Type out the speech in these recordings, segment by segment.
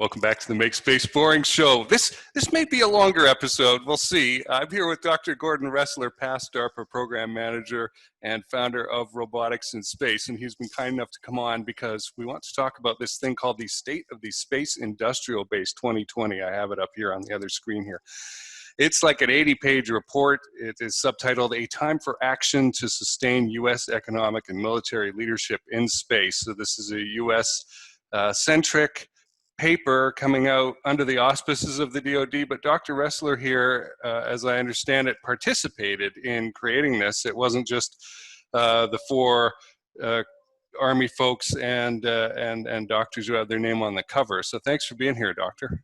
Welcome back to the Make Space Boring show. This may be a longer episode. We'll see. I'm here with Dr. Gordon Roesler, past DARPA Program Manager and founder of Robotics in Space. And he's been kind enough to come on because we want to talk about this thing called the State of the Space Industrial Base 2020. I have it up here on the other screen here. It's like an 80-page report. It is subtitled A Time for Action to Sustain U.S. Economic and Military Leadership in Space. So this is a U.S. centric paper coming out under the auspices of the DoD, but Dr. Roesler here, as I understand it, participated in creating this. It wasn't just the four Army folks and doctors who had their name on the cover. So thanks for being here, Doctor.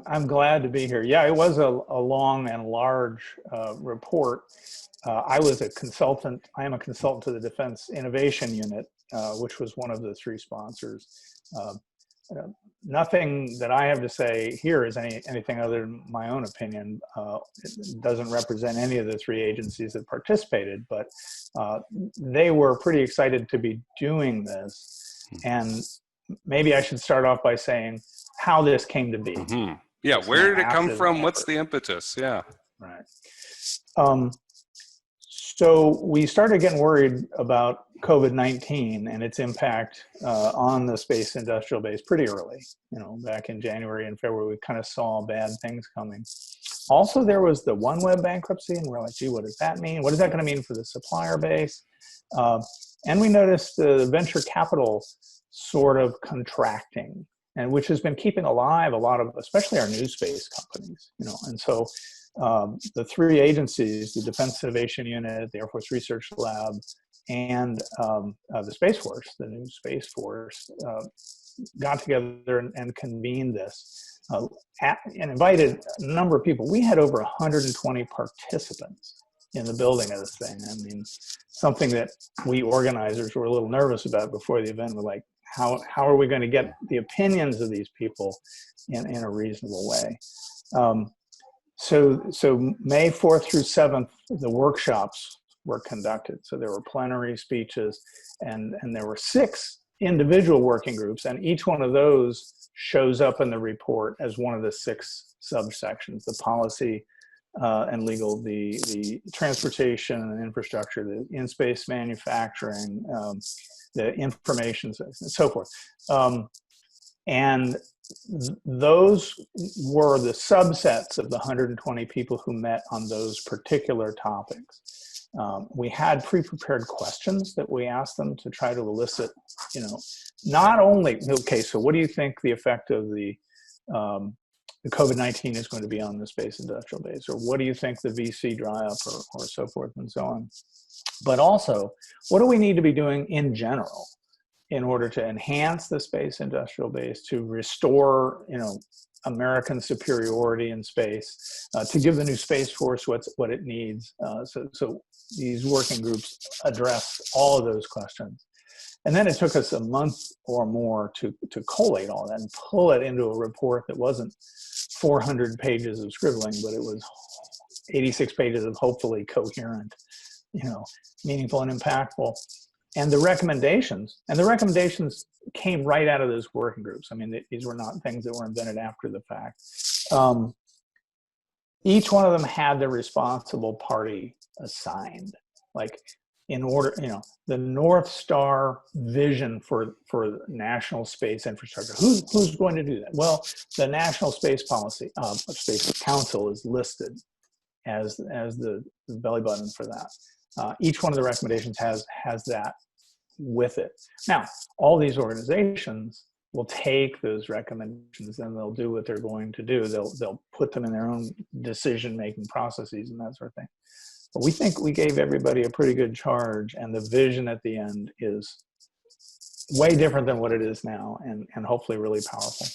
I'm glad to be here. Yeah, it was a long and large report. I was a consultant. I am a consultant to the Defense Innovation Unit, which was one of the three sponsors. Nothing that I have to say here is anything other than my own opinion. It doesn't represent any of the three agencies that participated, but they were pretty excited to be doing this. And maybe I should start off by saying how this came to be. Mm-hmm. Yeah, where did it come from? What's the impetus? Yeah. Right. So we started getting worried about COVID-19 and its impact on the space industrial base pretty early. You know, back in January and February, we kind of saw bad things coming. Also, there was the OneWeb bankruptcy, and we're like, gee, what does that mean? What is that going to mean for the supplier base? And we noticed the venture capital sort of contracting, and which has been keeping alive a lot of, especially our new space companies, you know. And so the three agencies, the Defense Innovation Unit, the Air Force Research Lab, and the Space Force, the new Space Force, got together and convened this and invited a number of people. We had over 120 participants in the building of this thing. I mean, something that we organizers were a little nervous about before the event. We're like, how are we going to get the opinions of these people in a reasonable way? So May 4th through 7th, the workshops were conducted. So there were plenary speeches, and there were 6 individual working groups, and each one of those shows up in the report as one of the 6 subsections: the policy and legal, the transportation and infrastructure, the in-space manufacturing, the information, and so forth. And those were the subsets of the 120 people who met on those particular topics. We had pre-prepared questions that we asked them to try to elicit, you know, not only, okay, so what do you think the effect of the COVID-19 is going to be on the space industrial base? Or what do you think the VC dry up, or so forth and so on? But also, what do we need to be doing in general in order to enhance the space industrial base, to restore, you know, American superiority in space, to give the new Space Force what it needs. So these working groups address all of those questions. And then it took us a month or more to collate all that and pull it into a report that wasn't 400 pages of scribbling, but it was 86 pages of hopefully coherent, you know, meaningful and impactful. And the recommendations came right out of those working groups. I mean, these were not things that were invented after the fact. Each one of them had the responsible party assigned. Like, in order, you know, the North Star vision for national space infrastructure. Who's going to do that? Well, the National Space Policy, Space Council is listed as the belly button for that. Each one of the recommendations has that with it. Now, all these organizations will take those recommendations and they'll do what they're going to do. They'll put them in their own decision-making processes and that sort of thing. But we think we gave everybody a pretty good charge, and the vision at the end is way different than what it is now, and hopefully really powerful.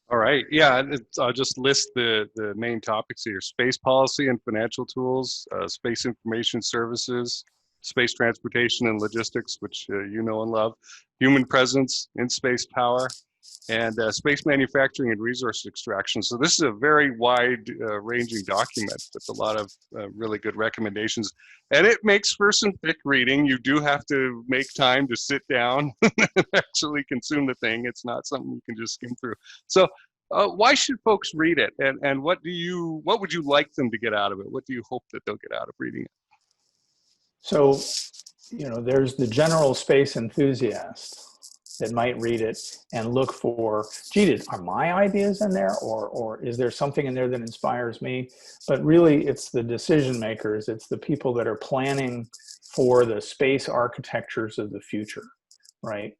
All right. Yeah, I'll just list the main topics here: space policy and financial tools, space information services, space transportation and logistics, which you know and love, human presence in space power, and space manufacturing and resource extraction. So this is a very wide-ranging document with a lot of really good recommendations. And it makes for some thick reading. You do have to make time to sit down and actually consume the thing. It's not something you can just skim through. So why should folks read it? And what would you like them to get out of it? What do you hope that they'll get out of reading it? So, there's the general space enthusiast that might read it and look for, gee, are my ideas in there, or is there something in there that inspires me? But really, it's the decision makers, it's the people that are planning for the space architectures of the future, right?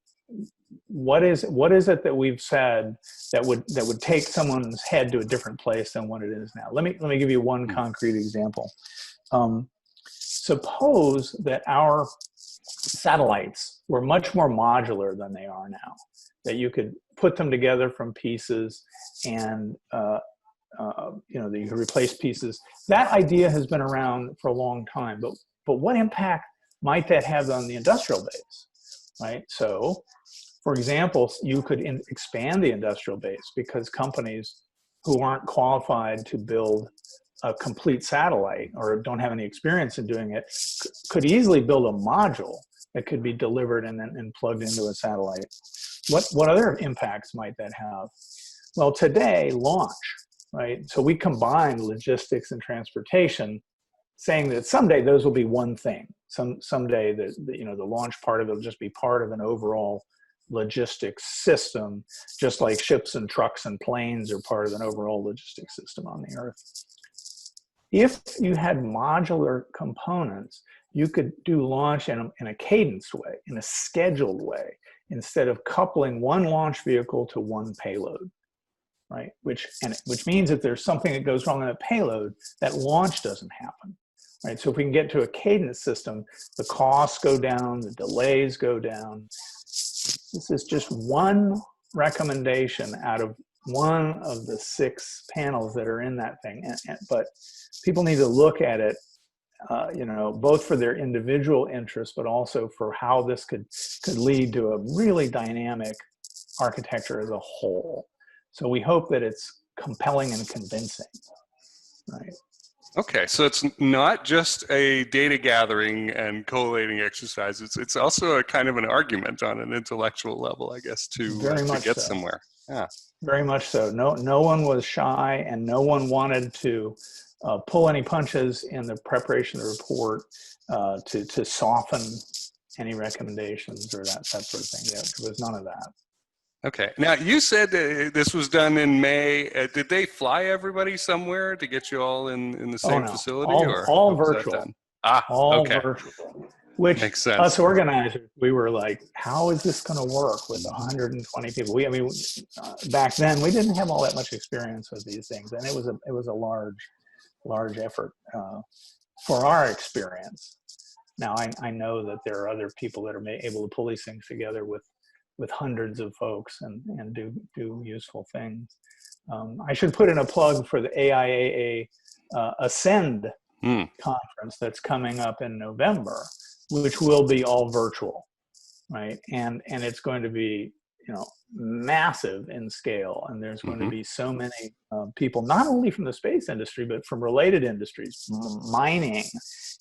What is it that we've said that would take someone's head to a different place than what it is now? Let me give you one concrete example. Suppose that our satellites were much more modular than they are now, that you could put them together from pieces and that you could replace pieces. That idea has been around for a long time, but what impact might that have on the industrial base, right? So, for example, you could expand the industrial base because companies who aren't qualified to build a complete satellite or don't have any experience in doing it could easily build a module that could be delivered and plugged into a satellite. What other impacts might that have? Well, today, launch, right? So we combine logistics and transportation, saying that someday those will be one thing. Someday the launch part of it will just be part of an overall logistics system, just like ships and trucks and planes are part of an overall logistics system on the Earth. If you had modular components, you could do launch in a cadenced way, in a scheduled way, instead of coupling one launch vehicle to one payload, right? Which means if there's something that goes wrong in a payload, that launch doesn't happen, right? So if we can get to a cadence system, the costs go down, the delays go down. This is just one recommendation out of one of the 6 panels that are in that thing. But people need to look at it, both for their individual interests, but also for how this could lead to a really dynamic architecture as a whole. So we hope that it's compelling and convincing, right? Okay, so it's not just a data gathering and collating exercise. It's also a kind of an argument on an intellectual level, I guess, to get somewhere. Yeah. Very much so. No one was shy, and no one wanted to pull any punches in the preparation of the report to soften any recommendations or that sort of thing. There was none of that. Okay. Now, you said this was done in May. Did they fly everybody somewhere to get you all in the same facility? All virtual. All okay. virtual. Which makes sense. Us organizers, we were like, how is this going to work with 120 people? Back then, we didn't have all that much experience with these things, and it was a large effort for our experience. Now, I know that there are other people that are able to pull these things together with hundreds of folks and do useful things. I should put in a plug for the AIAA Ascend conference that's coming up in November, which will be all virtual, right? And it's going to be massive in scale, and there's going to be so many people, not only from the space industry, but from related industries, mining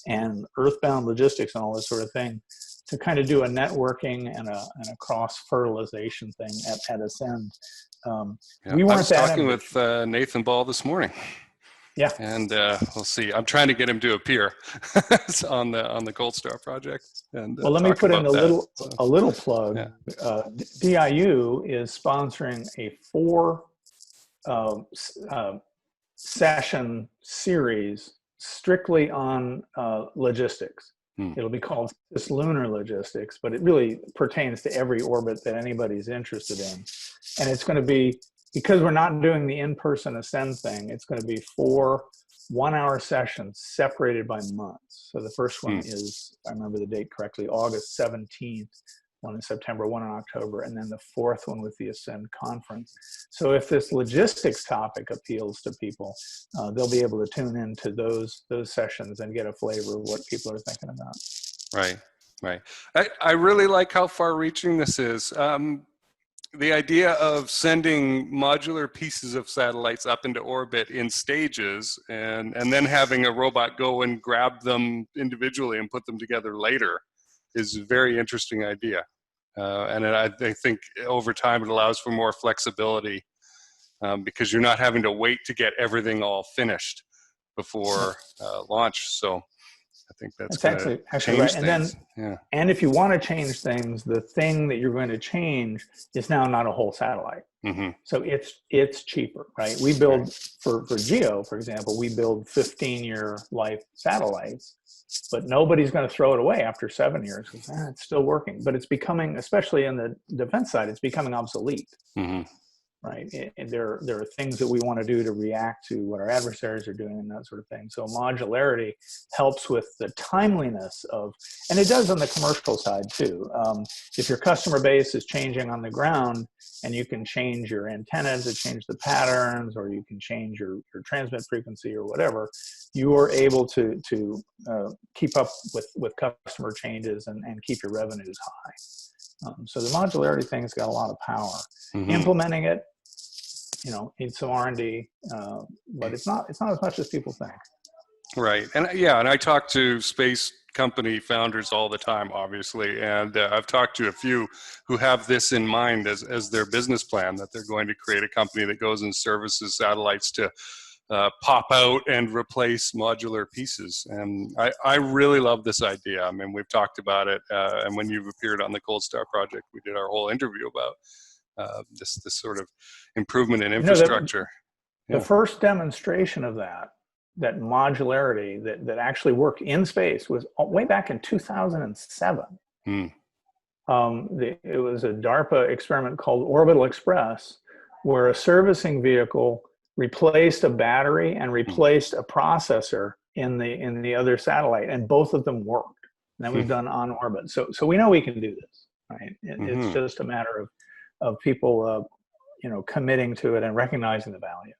and earthbound logistics and all this sort of thing, to kind of do a networking and a cross-fertilization thing at Ascend. We weren't I was talking with Nathan Ball this morning. Yeah, and we'll see. I'm trying to get him to appear on the Gold Star project. And well, let me put in a little plug. Yeah. DIU is sponsoring a 4 session series strictly on logistics. It'll be called Cislunar Logistics, but it really pertains to every orbit that anybody's interested in. And it's going to be, because we're not doing the in-person Ascend thing, it's going to be 4 one-hour sessions separated by months. So the first one is, if I remember the date correctly, August 17th, one in September, one in October, and then the 4th one with the Ascend conference. So if this logistics topic appeals to people, they'll be able to tune into those sessions and get a flavor of what people are thinking about. Right. I really like how far-reaching this is. the idea of sending modular pieces of satellites up into orbit in stages and then having a robot go and grab them individually and put them together later is a very interesting idea. And I think over time it allows for more flexibility because you're not having to wait to get everything all finished before launch. So I think that's going to actually change right. things. And if you want to change things, the thing that you're going to change is now not a whole satellite. Mm-hmm. So it's cheaper, right? We build for GEO, for example, we build 15-year life satellites, but nobody's going to throw it away after 7 years because it's still working. But it's becoming, especially in the defense side, it's becoming obsolete. Mm-hmm. Right. And there are things that we want to do to react to what our adversaries are doing and that sort of thing. So modularity helps with the timeliness of, and it does on the commercial side too. If your customer base is changing on the ground and you can change your antennas to change the patterns, or you can change your transmit frequency or whatever, you are able to keep up with customer changes and keep your revenues high. So the modularity thing's got a lot of power. Mm-hmm. Implementing it, needs some R&D, but it's not as much as people think. Right, and and I talk to space company founders all the time, obviously, and I've talked to a few who have this in mind as their business plan, that they're going to create a company that goes and services satellites to pop out and replace modular pieces. And I really love this idea. I mean, we've talked about it, and when you've appeared on the Cold Star Project, we did our whole interview about this sort of improvement in infrastructure. The first demonstration of that modularity that actually worked in space was way back in 2007. It was a DARPA experiment called Orbital Express, where a servicing vehicle replaced a battery and replaced a processor in the other satellite, and both of them worked. And that was done on orbit. So we know we can do this, right? It's just a matter of people committing to it and recognizing the value.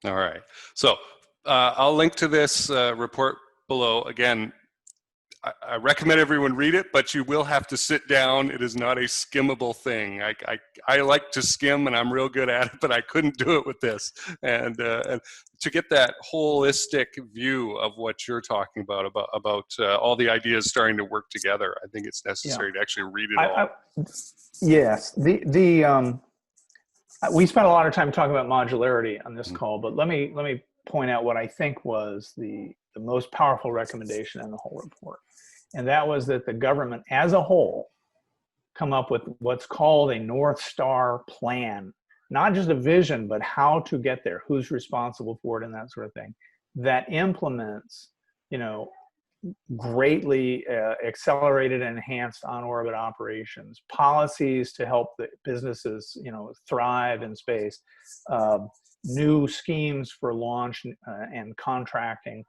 All right. So I'll link to this report below. Again, I recommend everyone read it, but you will have to sit down. It is not a skimmable thing. I like to skim, and I'm real good at it, but I couldn't do it with this. And to get that holistic view of what you're talking about all the ideas starting to work together, I think it's necessary to actually read it all. Yes. We spent a lot of time talking about modularity on this call, but let me point out what I think was the most powerful recommendation in the whole report. And that was that the government as a whole come up with what's called a North Star plan, not just a vision, but how to get there, who's responsible for it, and that sort of thing, that implements, greatly accelerated and enhanced on-orbit operations, policies to help the businesses, thrive in space, new schemes for launch and contracting.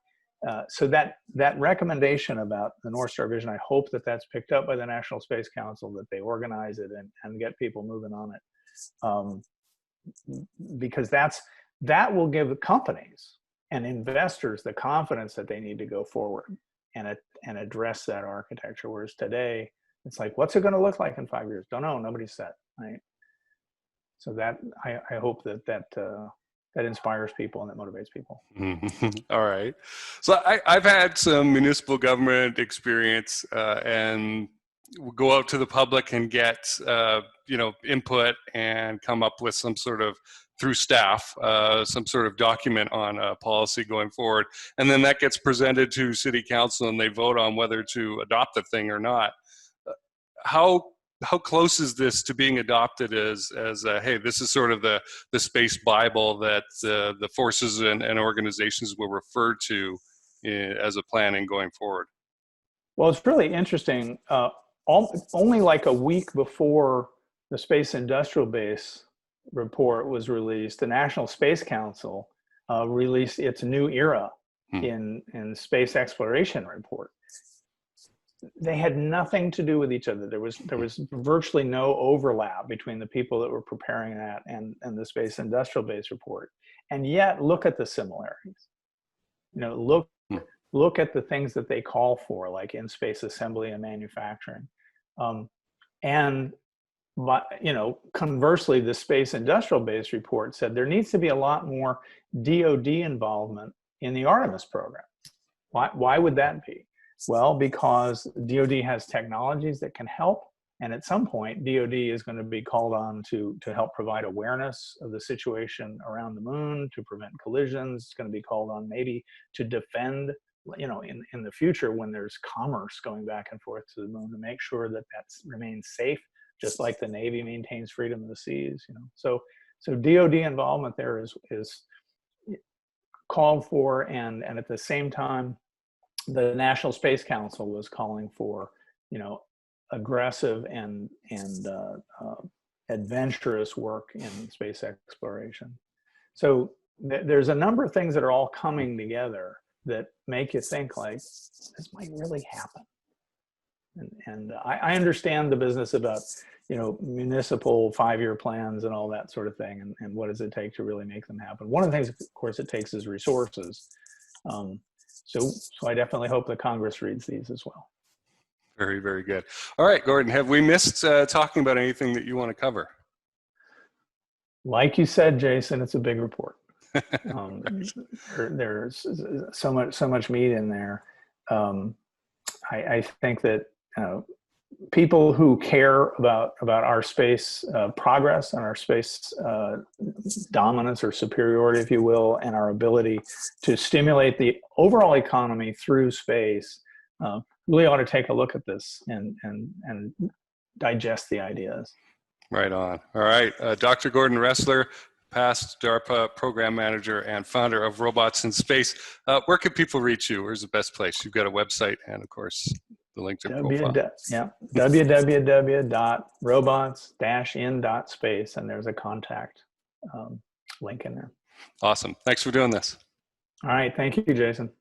So that recommendation about the North Star vision, I hope that that's picked up by the National Space Council, that they organize it and get people moving on it, because that will give the companies and investors the confidence that they need to go forward and address that architecture. Whereas today, it's like, what's it going to look like in 5 years? Don't know. Nobody's set, right? So that I hope that inspires people and that motivates people. All right. So I've had some municipal government experience, and we'll go out to the public and get input and come up with some sort of, through staff, some sort of document on a policy going forward, and then that gets presented to City Council and they vote on whether to adopt the thing or not. How close is this to being adopted as hey, this is sort of the space Bible that the forces and organizations will refer to as a planning going forward? Well, it's really interesting. Only like a week before the Space Industrial Base report was released, the National Space Council released its new era in space exploration report. They had nothing to do with each other. There was virtually no overlap between the people that were preparing that and the Space Industrial Base report. And yet, look at the similarities. Look at the things that they call for, like in-space assembly and manufacturing. And but, conversely, the Space Industrial Base report said there needs to be a lot more DoD involvement in the Artemis program. Why would that be? Well, because DoD has technologies that can help, and at some point, DoD is going to be called on to help provide awareness of the situation around the moon, to prevent collisions. It's going to be called on maybe to defend, in the future when there's commerce going back and forth to the moon, to make sure that remains safe, just like the Navy maintains freedom of the seas. So DoD involvement there is called for, and at the same time, the National Space Council was calling for, aggressive and adventurous work in space exploration. So there's a number of things that are all coming together that make you think like this might really happen. And I understand the business about, municipal 5-year plans and all that sort of thing, and what does it take to really make them happen. One of the things, of course, it takes is resources. So I definitely hope that Congress reads these as well. Very, very good. All right, Gordon, have we missed talking about anything that you want to cover? Like you said, Jason, it's a big report. There's so much meat in there. I think that people who care about our space progress and our space dominance or superiority, if you will, and our ability to stimulate the overall economy through space, really ought to take a look at this and digest the ideas. Right on. All right. Dr. Gordon Roesler, past DARPA Program Manager and founder of Robots in Space. Where can people reach you? Where's the best place? You've got a website and, of course, the LinkedIn profile. www.robots-in.space, and there's a contact link in there. Awesome. Thanks for doing this. All right. Thank you, Jason.